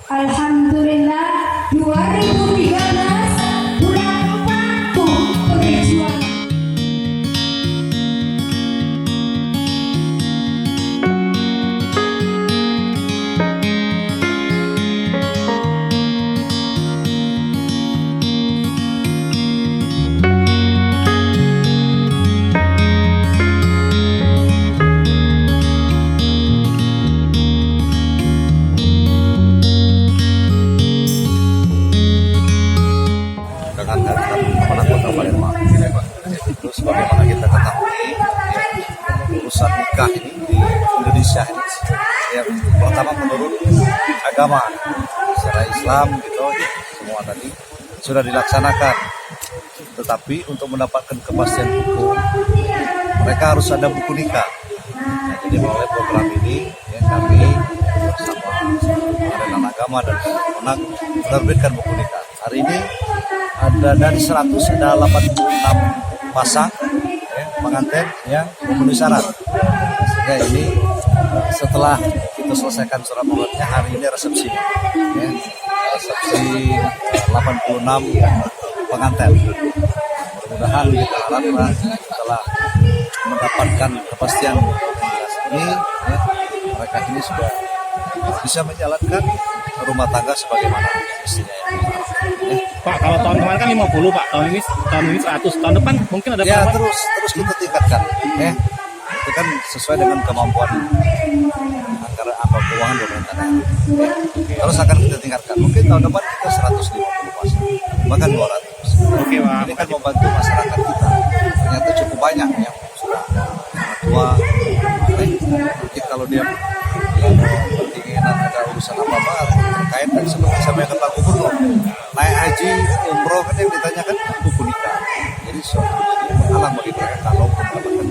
Alhamdulillah 2013 bulan 4 tuh perjuangan. Dengan daftar kepala kota Palembang. Terus bagaimana kita ketahui urusan nikah ini di Indonesia ini yang pertama menurut agama secara Islam gitu semua tadi sudah dilaksanakan, tetapi untuk mendapatkan kepastian hukum mereka harus ada buku nikah. Nah, jadi melalui program ini ya, kami bersama Badan Agama dan Kemenak menerbitkan buku nikah. Hari ini ada dari 100 ada 86 pasang ya, pengantin yang memenuhi syarat. Sehingga ini setelah kita selesaikan surat memohonnya, hari ini resepsi ya, resepsi 86 pengantin. Mudah-mudahan kita harapkan setelah mendapatkan kepastian ini ya, mereka ini sudah bisa menjalankan rumah tangga sebagaimana mestinya ya. Pak, kalau tahun kemarin kan 50 Pak, tahun ini 100, tahun depan mungkin ada ya penambahan? terus kita tingkatkan ya. Itu kan sesuai dengan kemampuan anggaran apa keuangan pemerintah daerah. Ya. Terus akan kita tingkatkan. Mungkin tahun depan kita 150 pasang, bahkan 200. Oke Pak. Ini kan membantu masyarakat kita. Ternyata cukup banyak yang sudah tua. Mungkin kalau dia keinginan ada urusan apa-apa terkait dan seperti saya kata gubernur naik haji umroh kan yang ditanyakan buku nikah. Jadi suatu alam bagi mereka kalau mendapatkan